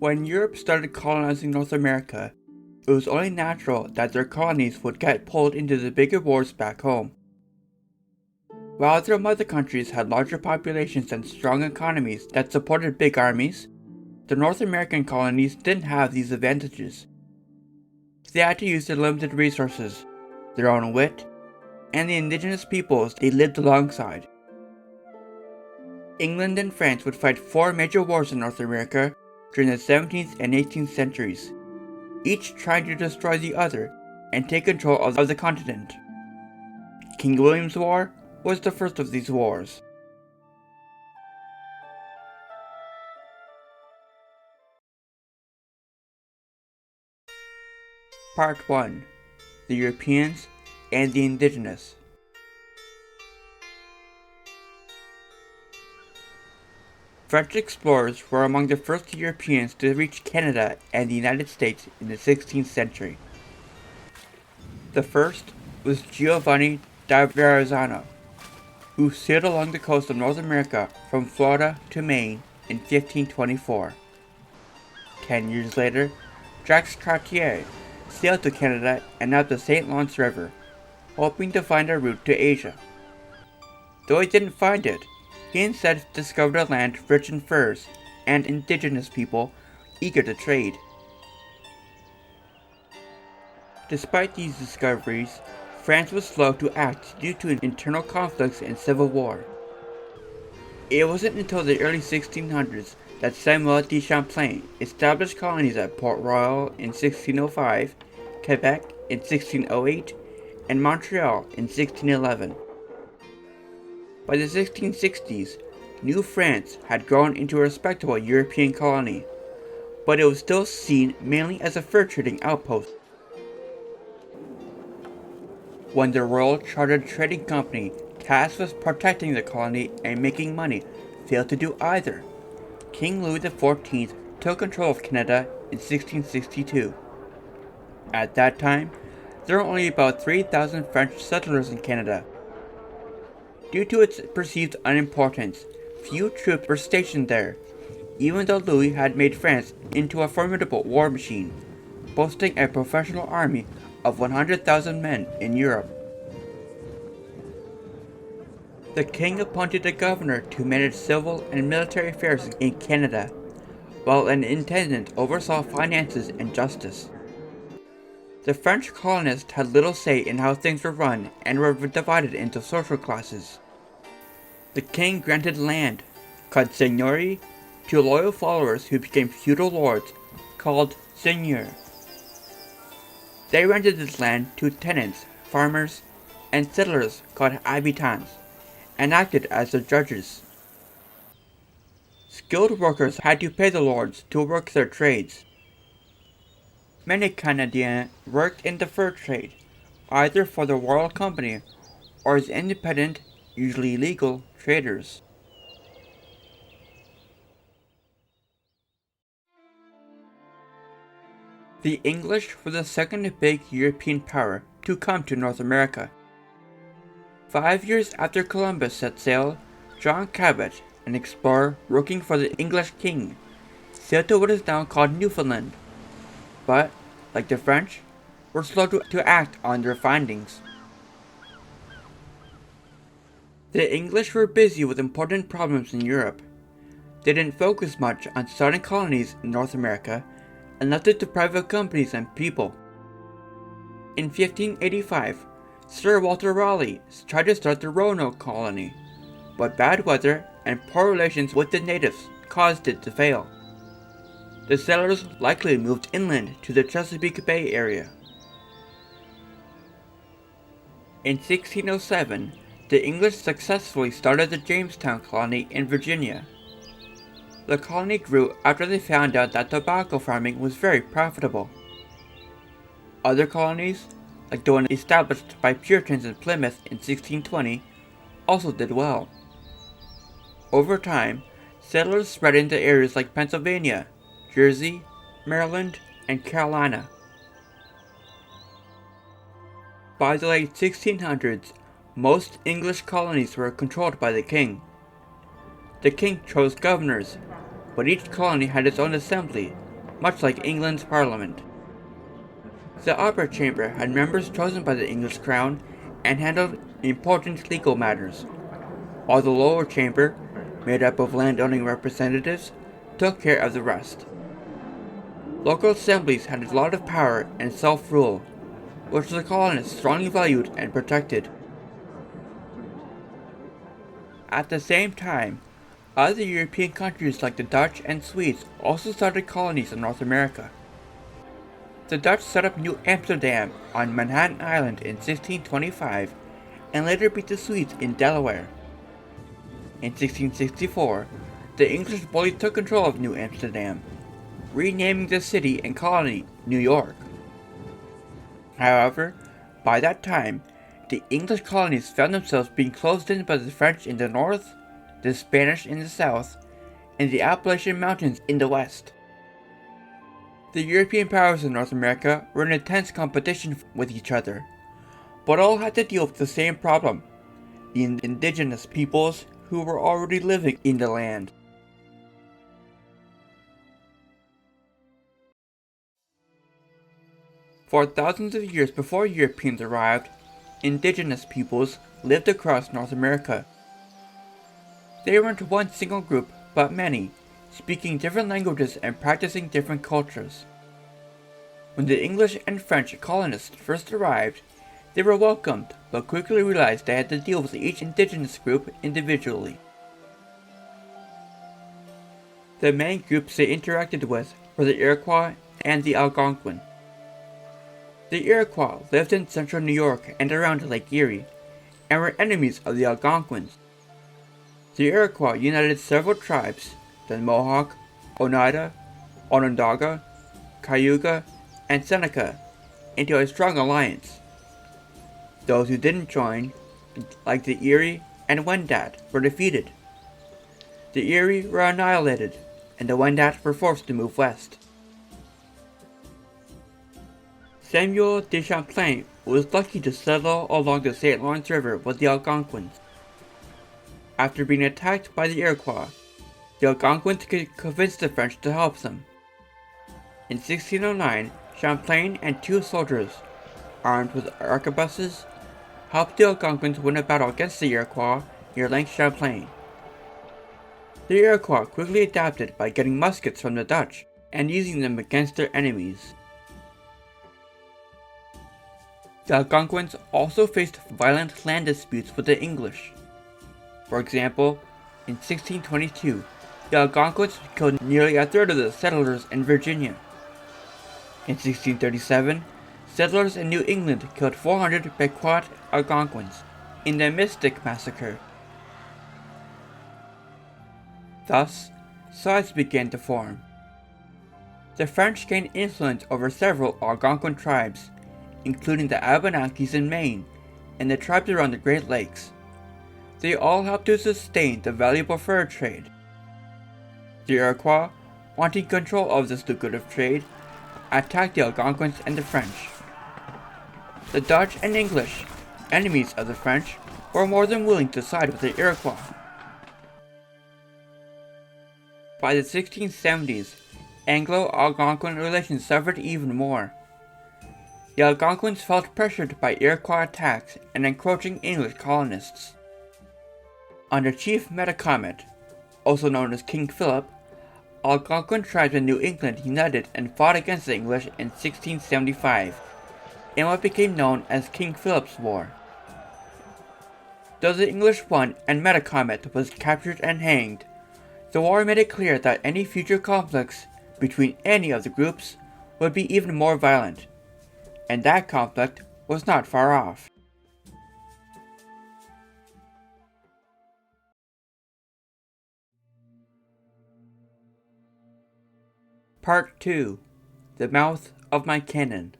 When Europe started colonizing North America, it was only natural that their colonies would get pulled into the bigger wars back home. While their mother countries had larger populations and strong economies that supported big armies, the North American colonies didn't have these advantages. They had to use their limited resources, their own wit, and the indigenous peoples they lived alongside. England and France would fight 4 major wars in North America during the 17th and 18th centuries, each trying to destroy the other and take control of the continent. King William's War was the first of these wars. Part 1. The Europeans and the Indigenous. French explorers were among the first Europeans to reach Canada and the United States in the 16th century. The first was Giovanni da Verrazzano, who sailed along the coast of North America from Florida to Maine in 1524. 10 years later, Jacques Cartier sailed to Canada and up the St. Lawrence River, hoping to find a route to Asia. Though he didn't find it, he instead discovered a land rich in furs and indigenous people eager to trade. Despite these discoveries, France was slow to act due to internal conflicts and civil war. It wasn't until the early 1600s that Samuel de Champlain established colonies at Port Royal in 1605, Quebec in 1608, and Montreal in 1611. By the 1660s, New France had grown into a respectable European colony, but it was still seen mainly as a fur trading outpost. When the Royal Chartered Trading Company, tasked with protecting the colony and making money, failed to do either, King Louis XIV took control of Canada in 1662. At that time, there were only about 3,000 French settlers in Canada. Due to its perceived unimportance, few troops were stationed there, even though Louis had made France into a formidable war machine, boasting a professional army of 100,000 men in Europe. The king appointed a governor to manage civil and military affairs in Canada, while an intendant oversaw finances and justice. The French colonists had little say in how things were run and were divided into social classes. The king granted land, called seigneurie, to loyal followers who became feudal lords, called seigneurs. They rented this land to tenants, farmers, and settlers called habitants, and acted as their judges. Skilled workers had to pay the lords to work their trades. Many Canadiens worked in the fur trade, either for the Royal Company or as independent, usually legal, traders. The English were the second big European power to come to North America. 5 years after Columbus set sail, John Cabot, an explorer working for the English king, sailed to what is now called Newfoundland, but, like the French, were slow to act on their findings. The English were busy with important problems in Europe. They didn't focus much on starting colonies in North America and left it to private companies and people. In 1585, Sir Walter Raleigh tried to start the Roanoke colony, but bad weather and poor relations with the natives caused it to fail. The settlers likely moved inland to the Chesapeake Bay area. In 1607, the English successfully started the Jamestown colony in Virginia. The colony grew after they found out that tobacco farming was very profitable. Other colonies, like the one established by Puritans in Plymouth in 1620, also did well. Over time, settlers spread into areas like Pennsylvania, Jersey, Maryland, and Carolina. By the late 1600s, most English colonies were controlled by the king. The king chose governors, but each colony had its own assembly, much like England's Parliament. The upper chamber had members chosen by the English crown and handled important legal matters, while the lower chamber, made up of landowning representatives, took care of the rest. Local assemblies had a lot of power and self-rule, which the colonists strongly valued and protected. At the same time, other European countries like the Dutch and Swedes also started colonies in North America. The Dutch set up New Amsterdam on Manhattan Island in 1625 and later beat the Swedes in Delaware. In 1664, the English fully took control of New Amsterdam, renaming the city and colony New York. However, by that time, the English colonies found themselves being closed in by the French in the north, the Spanish in the south, and the Appalachian Mountains in the west. The European powers in North America were in intense competition with each other, but all had to deal with the same problem: the indigenous peoples who were already living in the land. For thousands of years before Europeans arrived, indigenous peoples lived across North America. They weren't one single group, but many, speaking different languages and practicing different cultures. When the English and French colonists first arrived, they were welcomed, but quickly realized they had to deal with each indigenous group individually. The main groups they interacted with were the Iroquois and the Algonquin. The Iroquois lived in central New York and around Lake Erie, and were enemies of the Algonquins. The Iroquois united several tribes, the Mohawk, Oneida, Onondaga, Cayuga, and Seneca, into a strong alliance. Those who didn't join, like the Erie and Wendat, were defeated. The Erie were annihilated, and the Wendat were forced to move west. Samuel de Champlain was lucky to settle along the St. Lawrence River with the Algonquins. After being attacked by the Iroquois, the Algonquins could convince the French to help them. In 1609, Champlain and 2 soldiers, armed with arquebuses, helped the Algonquins win a battle against the Iroquois near Lake Champlain. The Iroquois quickly adapted by getting muskets from the Dutch and using them against their enemies. The Algonquins also faced violent land disputes with the English. For example, in 1622, the Algonquins killed nearly a third of the settlers in Virginia. In 1637, settlers in New England killed 400 Pequot Algonquins in the Mystic Massacre. Thus, sides began to form. The French gained influence over several Algonquin tribes, including the Abenakis in Maine and the tribes around the Great Lakes. They all helped to sustain the valuable fur trade. The Iroquois, wanting control of this lucrative trade, attacked the Algonquins and the French. The Dutch and English, enemies of the French, were more than willing to side with the Iroquois. By the 1670s, Anglo-Algonquin relations suffered even more. The Algonquins felt pressured by Iroquois attacks and encroaching English colonists. Under Chief Metacomet, also known as King Philip, Algonquin tribes in New England united and fought against the English in 1675, in what became known as King Philip's War. Though the English won and Metacomet was captured and hanged, the war made it clear that any future conflicts between any of the groups would be even more violent, and that conflict was not far off. Part 2. The Mouth of My Cannon.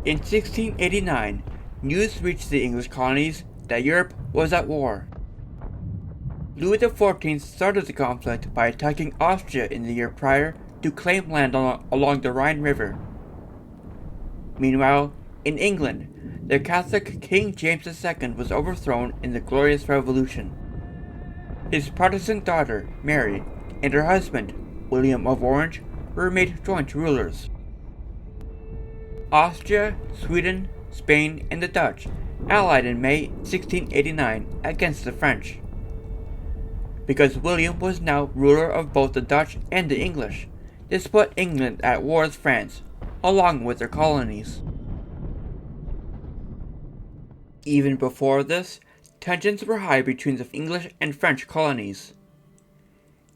In 1689, news reached the English colonies that Europe was at war. Louis XIV started the conflict by attacking Austria in the year prior to claim land along the Rhine River. Meanwhile, in England, the Catholic King James II was overthrown in the Glorious Revolution. His Protestant daughter, Mary, and her husband, William of Orange, were made joint rulers. Austria, Sweden, Spain, and the Dutch allied in May 1689 against the French. Because William was now ruler of both the Dutch and the English, this put England at war with France, along with their colonies. Even before this, tensions were high between the English and French colonies.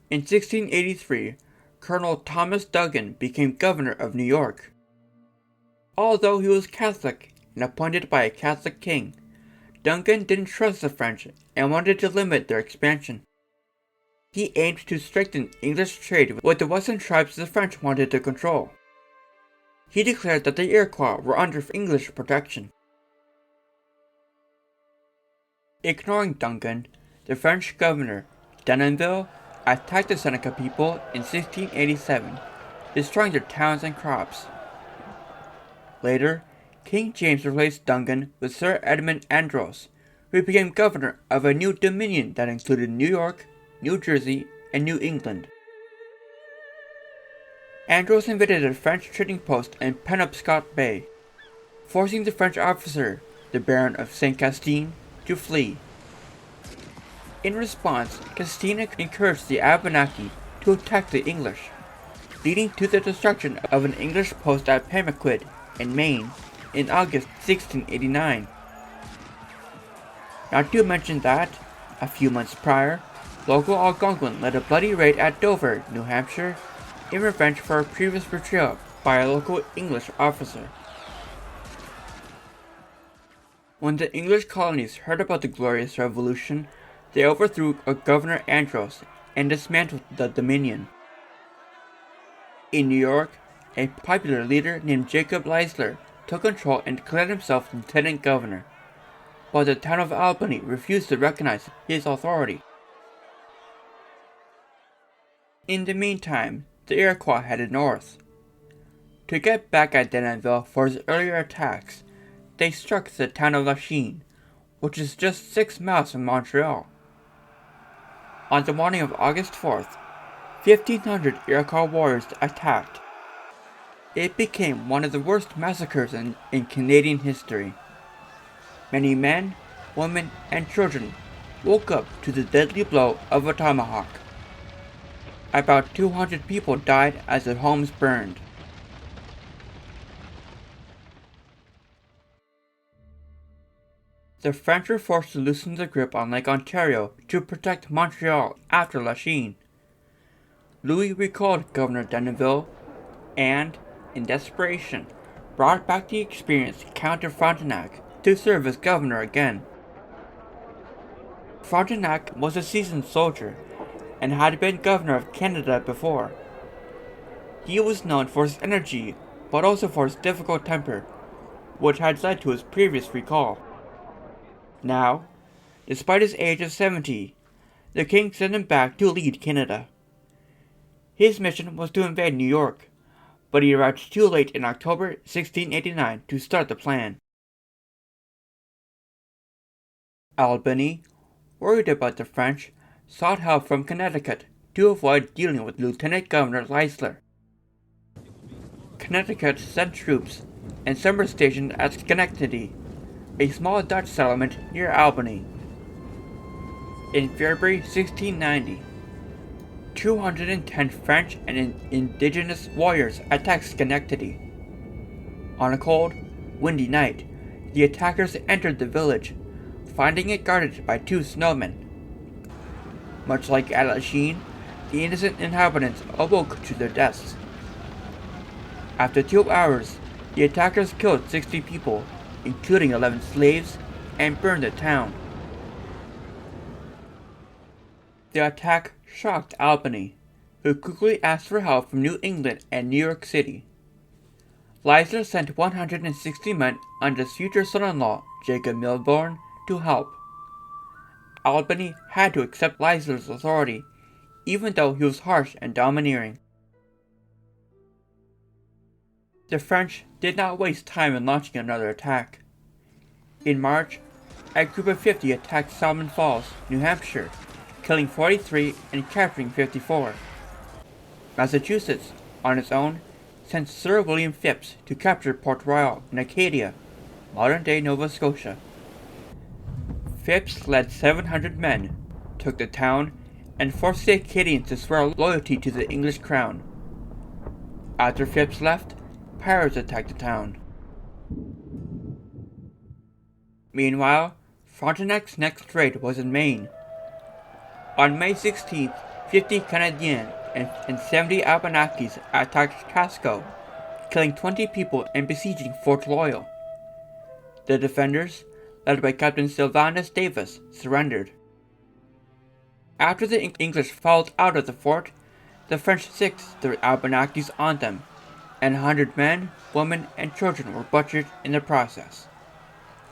In 1683, Colonel Thomas Duggan became governor of New York. Although he was Catholic and appointed by a Catholic king, Duggan didn't trust the French and wanted to limit their expansion. He aimed to strengthen English trade with the western tribes the French wanted to control. He declared that the Iroquois were under English protection. Ignoring Duggan, the French governor, Denonville, attacked the Seneca people in 1687, destroying their towns and crops. Later, King James replaced Duggan with Sir Edmund Andros, who became governor of a new dominion that included New York, New Jersey, and New England. Andros invaded a French trading post in Penobscot Bay, forcing the French officer, the Baron of St. Castine, to flee. In response, Castine encouraged the Abenaki to attack the English, leading to the destruction of an English post at Pemaquid in Maine in August 1689. Not to mention that, a few months prior, local Algonquin led a bloody raid at Dover, New Hampshire, in revenge for a previous betrayal by a local English officer. When the English colonies heard about the Glorious Revolution, they overthrew Governor Andros and dismantled the Dominion. In New York, a popular leader named Jacob Leisler took control and declared himself lieutenant governor, but the town of Albany refused to recognize his authority. In the meantime, the Iroquois headed north. To get back at Denonville for his earlier attacks, they struck the town of Lachine, which is just 6 miles from Montreal. On the morning of August 4th, 1,500 Iroquois warriors attacked. It became one of the worst massacres in Canadian history. Many men, women, and children woke up to the deadly blow of a tomahawk. About 200 people died as their homes burned. The French were forced to loosen their grip on Lake Ontario to protect Montreal after Lachine. Louis recalled Governor Denonville and, in desperation, brought back the experienced Count de Frontenac to serve as governor again. Frontenac was a seasoned soldier and had been governor of Canada before. He was known for his energy, but also for his difficult temper, which had led to his previous recall. Now, despite his age of 70, the king sent him back to lead Canada. His mission was to invade New York, but he arrived too late in October 1689 to start the plan. Albany, worried about the French, sought help from Connecticut to avoid dealing with Lieutenant Governor Leisler. Connecticut sent troops, and some were stationed at Schenectady, a small Dutch settlement near Albany. In February 1690, 210 French and indigenous warriors attacked Schenectady. On a cold, windy night, the attackers entered the village, finding it guarded by 2 snowmen. Much like at Lachine, the innocent inhabitants awoke to their deaths. After 2 hours, the attackers killed 60 people, including 11 slaves, and burned the town. The attack shocked Albany, who quickly asked for help from New England and New York City. Leisler sent 160 men under his future son-in-law, Jacob Milborne, to help. Albany had to accept Leisler's authority, even though he was harsh and domineering. The French did not waste time in launching another attack. In March, a group of 50 attacked Salmon Falls, New Hampshire, killing 43 and capturing 54. Massachusetts, on its own, sent Sir William Phips to capture Port Royal in Acadia, modern-day Nova Scotia. Phips led 700 men, took the town, and forced the Acadians to swear loyalty to the English crown. After Phips left, pirates attacked the town. Meanwhile, Frontenac's next raid was in Maine. On May 16th, 50 Canadiens and 70 Abenakis attacked Casco, killing 20 people and besieging Fort Loyal. The defenders, led by Captain Sylvanus Davis, surrendered. After the English followed out of the fort, the French sicced the Abenakis on them, and 100 men, women, and children were butchered in the process.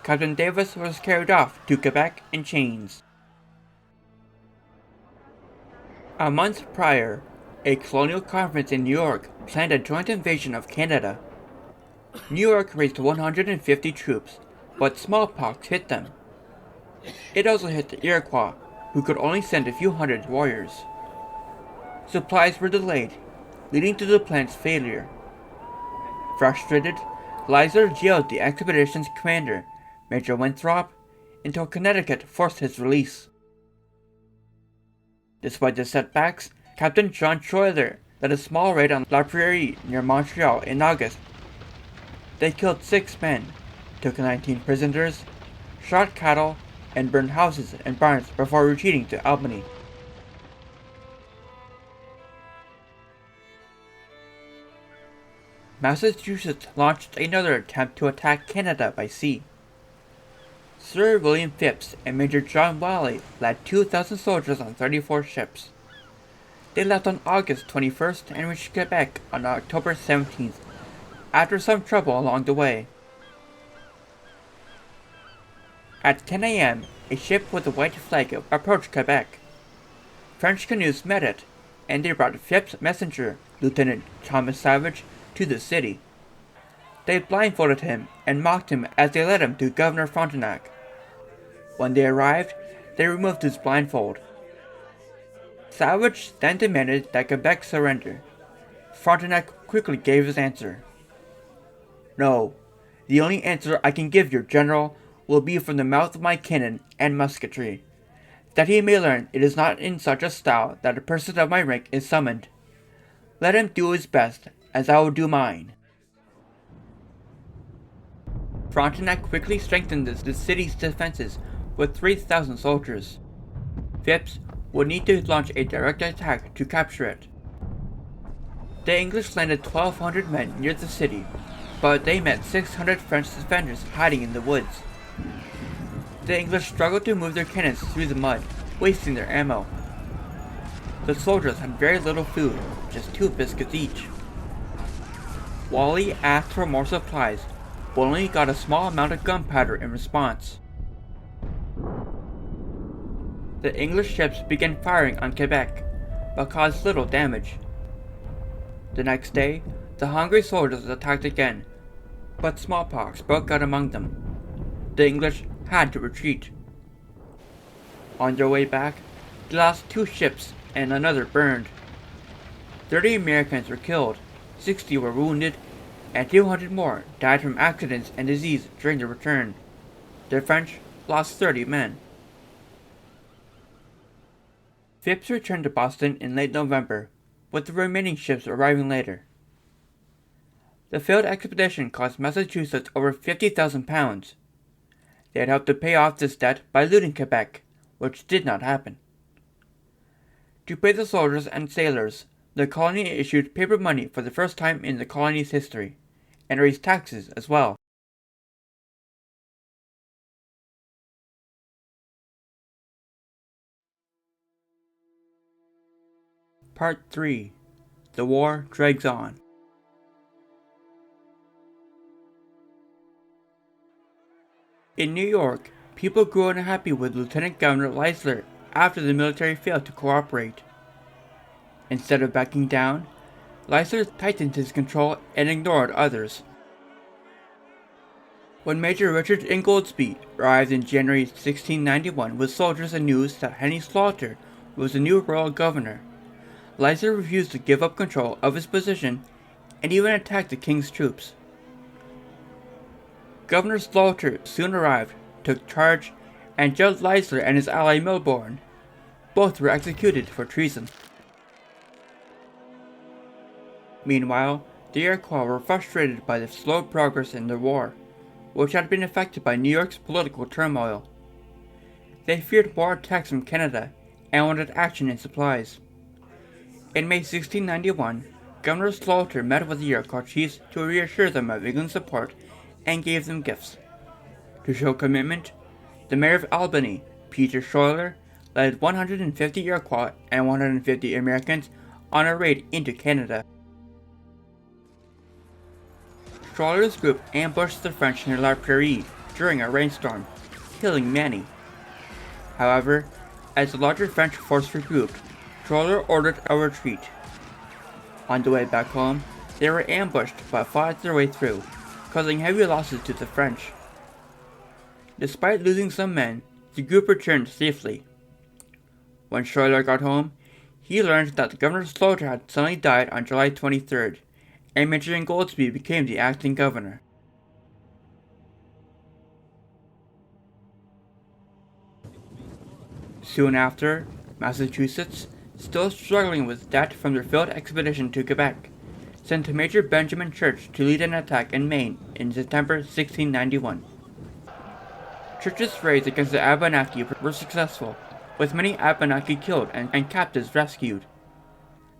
Captain Davis was carried off to Quebec in chains. A month prior, a colonial conference in New York planned a joint invasion of Canada. New York raised 150 troops, but smallpox hit them. It also hit the Iroquois, who could only send a few hundred warriors. Supplies were delayed, leading to the plan's failure. Frustrated, Leisler jailed the expedition's commander, Major Winthrop, until Connecticut forced his release. Despite the setbacks, Captain John Schuyler led a small raid on La Prairie near Montreal in August. They killed 6 men, took 19 prisoners, shot cattle, and burned houses and barns before retreating to Albany. Massachusetts launched another attempt to attack Canada by sea. Sir William Phips and Major John Whalley led 2,000 soldiers on 34 ships. They left on August 21st and reached Quebec on October 17th, after some trouble along the way. At 10 a.m., a ship with a white flag approached Quebec. French canoes met it, and they brought Phips' messenger, Lieutenant Thomas Savage, to the city. They blindfolded him and mocked him as they led him to Governor Frontenac. When they arrived, they removed his blindfold. Savage then demanded that Quebec surrender. Frontenac quickly gave his answer. "No, the only answer I can give your general will be from the mouth of my cannon and musketry, that he may learn it is not in such a style that a person of my rank is summoned. Let him do his best, as I will do mine." Frontenac quickly strengthened the city's defenses with 3,000 soldiers. Phips would need to launch a direct attack to capture it. The English landed 1,200 men near the city, but they met 600 French defenders hiding in the woods. The English struggled to move their cannons through the mud, wasting their ammo. The soldiers had very little food, just 2 biscuits each. Whalley asked for more supplies, but only got a small amount of gunpowder in response. The English ships began firing on Quebec, but caused little damage. The next day, the hungry soldiers attacked again, but smallpox broke out among them. The English had to retreat. On their way back, they lost 2 ships and another burned. 30 Americans were killed, 60 were wounded, and 200 more died from accidents and disease during the return. The French lost 30 men. Phips returned to Boston in late November, with the remaining ships arriving later. The failed expedition cost Massachusetts over 50,000 pounds. They had hoped to pay off this debt by looting Quebec, which did not happen. To pay the soldiers and sailors, the colony issued paper money for the first time in the colony's history, and raised taxes as well. Part 3. The war drags on. In New York, people grew unhappy with Lieutenant Governor Leisler after the military failed to cooperate. Instead of backing down, Leisler tightened his control and ignored others. When Major Richard Ingoldsby arrived in January 1691 with soldiers and news that Henry Slaughter was the new royal governor. Leisler refused to give up control of his position and even attacked the king's troops. Governor Sloughter soon arrived, took charge, and jailed Leisler and his ally Milborne. Both were executed for treason. Meanwhile, the Iroquois were frustrated by the slow progress in the war, which had been affected by New York's political turmoil. They feared more attacks from Canada and wanted action and supplies. In May 1691, Governor Sloughter met with the Iroquois chiefs to reassure them of England's support and gave them gifts. To show commitment, the mayor of Albany, Peter Schuyler, led 150 Iroquois and 150 Americans on a raid into Canada. Schuyler's group ambushed the French near La Prairie during a rainstorm, killing many. However, as the larger French force regrouped, Schuyler ordered a retreat. On the way back home, they were ambushed but fought their way through, causing heavy losses to the French. Despite losing some men, the group returned safely. When Schuyler got home, he learned that Governor Sloughter had suddenly died on July 23rd, and Major Ingoldsby became the acting governor. Soon after, Massachusetts, still struggling with debt from their failed expedition to Quebec, sent Major Benjamin Church to lead an attack in Maine in September 1691. Church's raids against the Abenaki were successful, with many Abenaki killed and captives rescued.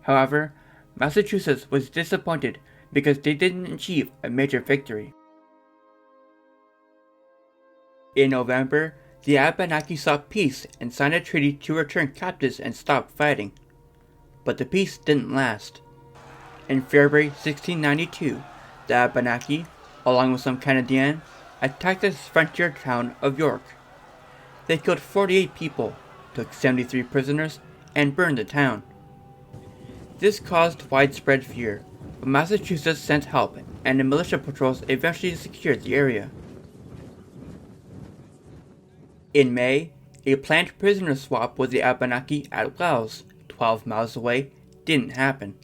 However, Massachusetts was disappointed because they didn't achieve a major victory. In November, the Abenaki sought peace and signed a treaty to return captives and stop fighting. But the peace didn't last. In February 1692, the Abenaki, along with some Canadians, attacked the frontier town of York. They killed 48 people, took 73 prisoners, and burned the town. This caused widespread fear, but Massachusetts sent help, and the militia patrols eventually secured the area. In May, a planned prisoner swap with the Abenaki at Wells, 12 miles away, didn't happen.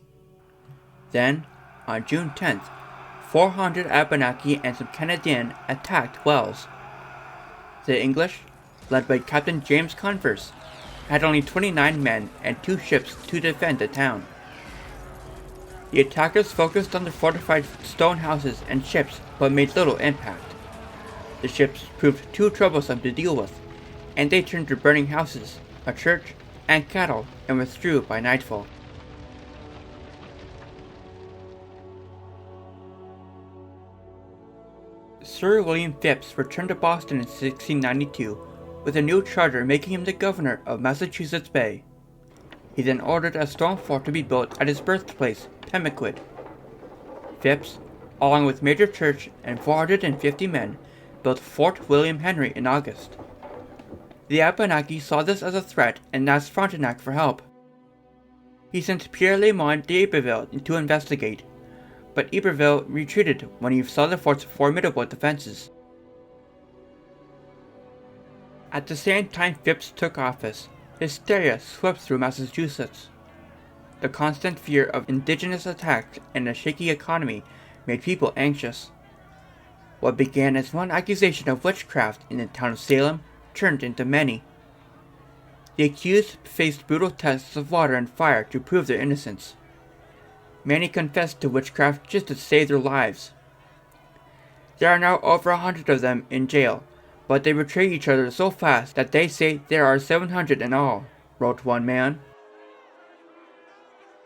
Then, on June 10th, 400 Abenaki and some Canadians attacked Wells. The English, led by Captain James Converse, had only 29 men and 2 ships to defend the town. The attackers focused on the fortified stone houses and ships but made little impact. The ships proved too troublesome to deal with, and they turned to burning houses, a church, and cattle and withdrew by nightfall. Sir William Phips returned to Boston in 1692 with a new charter making him the governor of Massachusetts Bay. He then ordered a stone fort to be built at his birthplace, Pemaquid. Phips, along with Major Church and 450 men, built Fort William Henry in August. The Abenaki saw this as a threat and asked Frontenac for help. He sent Pierre Lamont d'Iberville to investigate, but Iberville retreated when he saw the fort's formidable defenses. At the same time Phips took office, hysteria swept through Massachusetts. The constant fear of indigenous attacks and a shaky economy made people anxious. What began as one accusation of witchcraft in the town of Salem turned into many. The accused faced brutal tests of water and fire to prove their innocence. Many confessed to witchcraft just to save their lives. There are now over 100 of them in jail, but they betray each other so fast that they say there are 700 in all, wrote one man.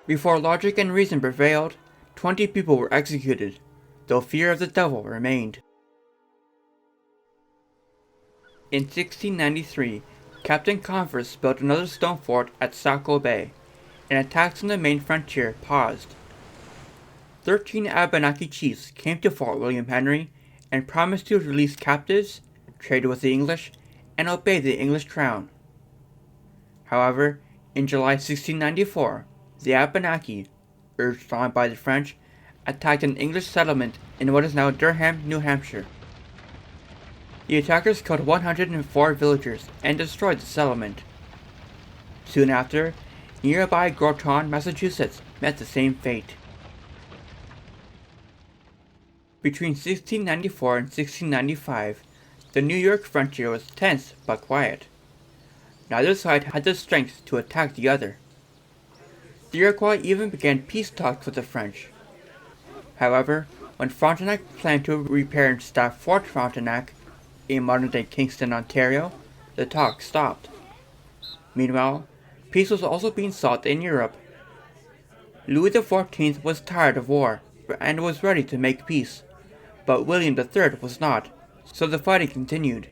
Before logic and reason prevailed, 20 people were executed, though fear of the devil remained. In 1693, Captain Converse built another stone fort at Saco Bay, and attacks on the main frontier paused. 13 Abenaki chiefs came to Fort William Henry and promised to release captives, trade with the English, and obey the English crown. However, in July 1694, the Abenaki, urged on by the French, attacked an English settlement in what is now Durham, New Hampshire. The attackers killed 104 villagers and destroyed the settlement. Soon after, nearby Groton, Massachusetts met the same fate. Between 1694 and 1695, the New York frontier was tense but quiet. Neither side had the strength to attack the other. The Iroquois even began peace talks with the French. However, when Frontenac planned to repair and staff Fort Frontenac, in modern-day Kingston, Ontario, the talks stopped. Meanwhile, peace was also being sought in Europe. Louis XIV was tired of war and was ready to make peace, but William III was not, so the fighting continued.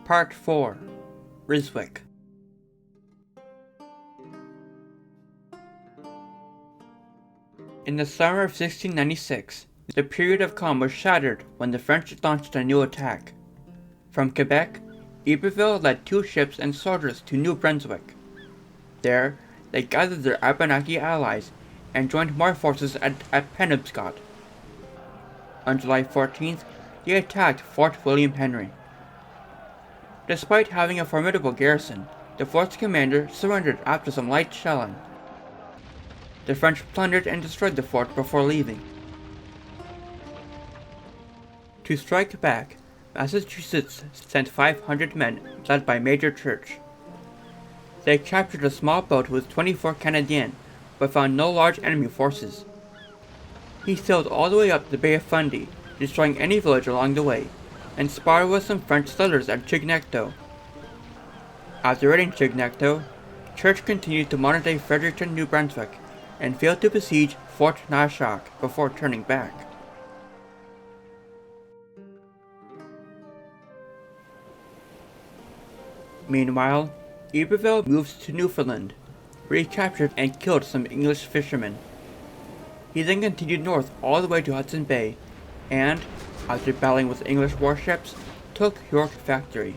Part 4. Ryswick. In the summer of 1696, the period of calm was shattered when the French launched a new attack. From Quebec, Iberville led 2 ships and soldiers to New Brunswick. There, they gathered their Abenaki allies and joined more forces at Penobscot. On July 14th, they attacked Fort William Henry. Despite having a formidable garrison, the fort's commander surrendered after some light shelling. The French plundered and destroyed the fort before leaving. To strike back, Massachusetts sent 500 men led by Major Church. They captured a small boat with 24 Canadiens, but found no large enemy forces. He sailed all the way up the Bay of Fundy, destroying any village along the way, and sparred with some French settlers at Chignecto. After raiding Chignecto, Church continued to modern-day Fredericton, New Brunswick, and failed to besiege Fort Nashock before turning back. Meanwhile, Iberville moved to Newfoundland, where he captured and killed some English fishermen. He then continued north all the way to Hudson Bay, and, after battling with English warships, took York Factory.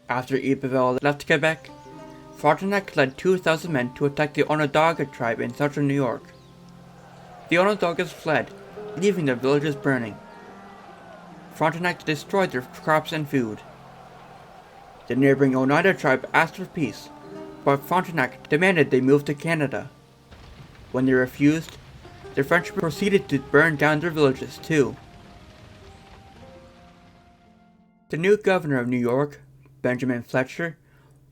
After Iberville left Quebec, Frontenac led 2,000 men to attack the Onondaga tribe in central New York. The Onondagas fled, leaving their villages burning. Frontenac destroyed their crops and food. The neighboring Oneida tribe asked for peace, but Frontenac demanded they move to Canada. When they refused, the French proceeded to burn down their villages too. The new governor of New York, Benjamin Fletcher,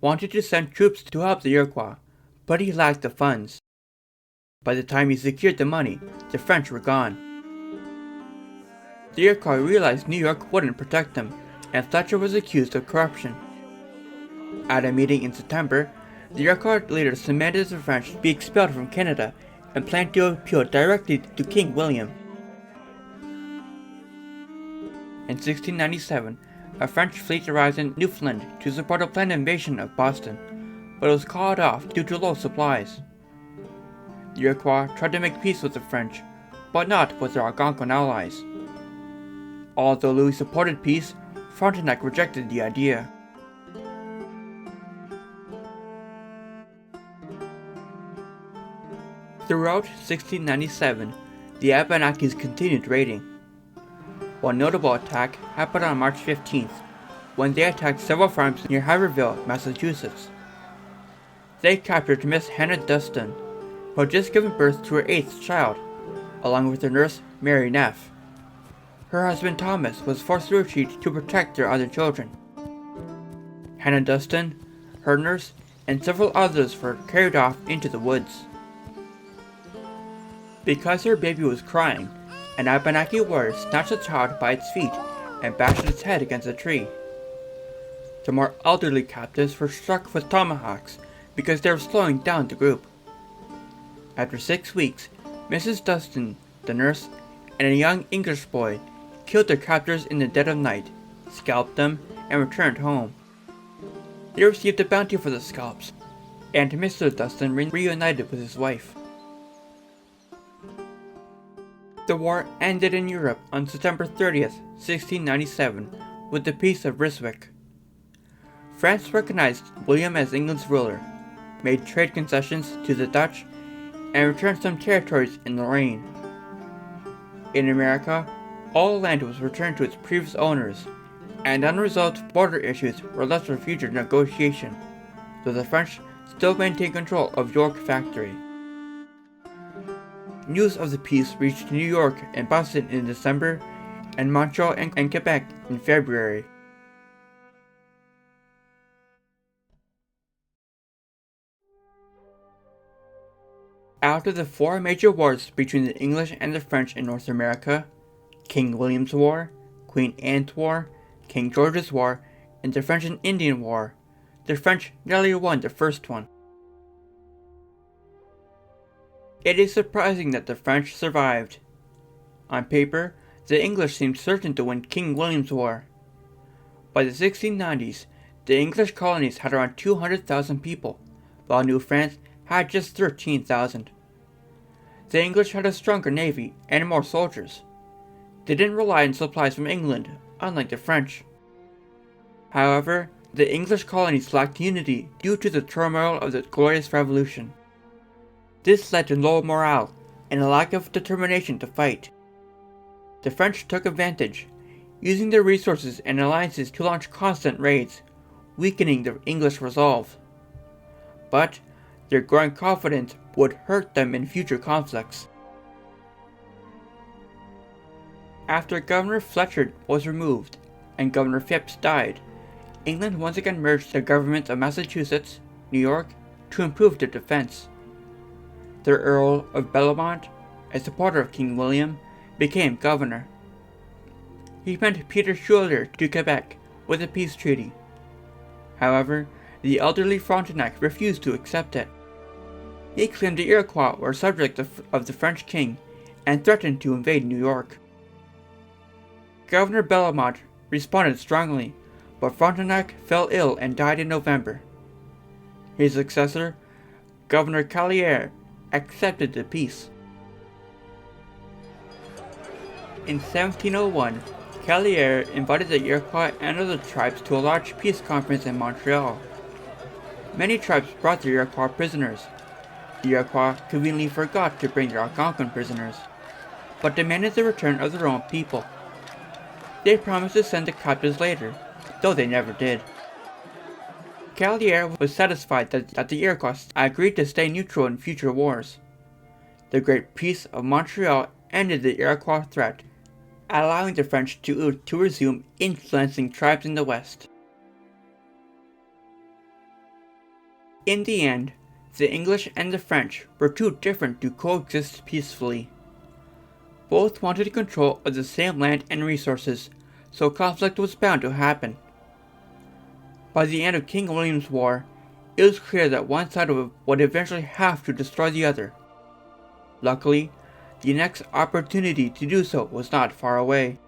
wanted to send troops to help the Iroquois, but he lacked the funds. By the time he secured the money, the French were gone. The Iroquois realized New York wouldn't protect them, and Fletcher was accused of corruption. At a meeting in September, the Iroquois leaders demanded the French be expelled from Canada and planned to appeal directly to King William. In 1697, a French fleet arrived in Newfoundland to support a planned invasion of Boston, but it was called off due to low supplies. The Iroquois tried to make peace with the French, but not with their Algonquin allies. Although Louis supported peace, Frontenac rejected the idea. Throughout 1697, the Abenakis continued raiding. One notable attack happened on March 15th, when they attacked several farms near Haverhill, Massachusetts. They captured Miss Hannah Dustin, who had just given birth to her 8th child, along with her nurse, Mary Neff. Her husband Thomas was forced to retreat to protect their other children. Hannah Dustin, her nurse, and several others were carried off into the woods. Because her baby was crying, an Abenaki warrior snatched the child by its feet and bashed its head against a tree. The more elderly captives were struck with tomahawks because they were slowing down the group. After 6 weeks, Mrs. Dustin, the nurse, and a young English boy killed their captors in the dead of night, scalped them, and returned home. They received a bounty for the scalps, and Mr. Dustin reunited with his wife. The war ended in Europe on September 30th, 1697, with the Peace of Ryswick. France recognized William as England's ruler, made trade concessions to the Dutch, and returned some territories in Lorraine. In America, all land was returned to its previous owners, and unresolved border issues were left for future negotiation, though the French still maintained control of York Factory. News of the peace reached New York and Boston in December, and Montreal and Quebec in February. After the four major wars between the English and the French in North America, King William's War, Queen Anne's War, King George's War, and the French and Indian War, the French nearly won the first one. It is surprising that the French survived. On paper, the English seemed certain to win King William's War. By the 1690s, the English colonies had around 200,000 people, while New France had just 13,000. The English had a stronger navy and more soldiers. They didn't rely on supplies from England, unlike the French. However, the English colonies lacked unity due to the turmoil of the Glorious Revolution. This led to low morale and a lack of determination to fight. The French took advantage, using their resources and alliances to launch constant raids, weakening the English resolve. But their growing confidence would hurt them in future conflicts. After Governor Fletcher was removed and Governor Phips died, England once again merged the governments of Massachusetts, New York, to improve their defense. The Earl of Bellomont, a supporter of King William, became governor. He sent Peter Schuyler to Quebec with a peace treaty. However, the elderly Frontenac refused to accept it. He claimed the Iroquois were subjects of the French king and threatened to invade New York. Governor Bellomont responded strongly, but Frontenac fell ill and died in November. His successor, Governor Callieres, accepted the peace. In 1701, Callieres invited the Iroquois and other tribes to a large peace conference in Montreal. Many tribes brought the Iroquois prisoners. The Iroquois conveniently forgot to bring their Algonquin prisoners, but demanded the return of their own people. They promised to send the captives later, though they never did. Callieres was satisfied that the Iroquois agreed to stay neutral in future wars. The Great Peace of Montreal ended the Iroquois threat, allowing the French to resume influencing tribes in the West. In the end, the English and the French were too different to coexist peacefully. Both wanted control of the same land and resources, so conflict was bound to happen. By the end of King William's War, it was clear that one side would eventually have to destroy the other. Luckily, the next opportunity to do so was not far away.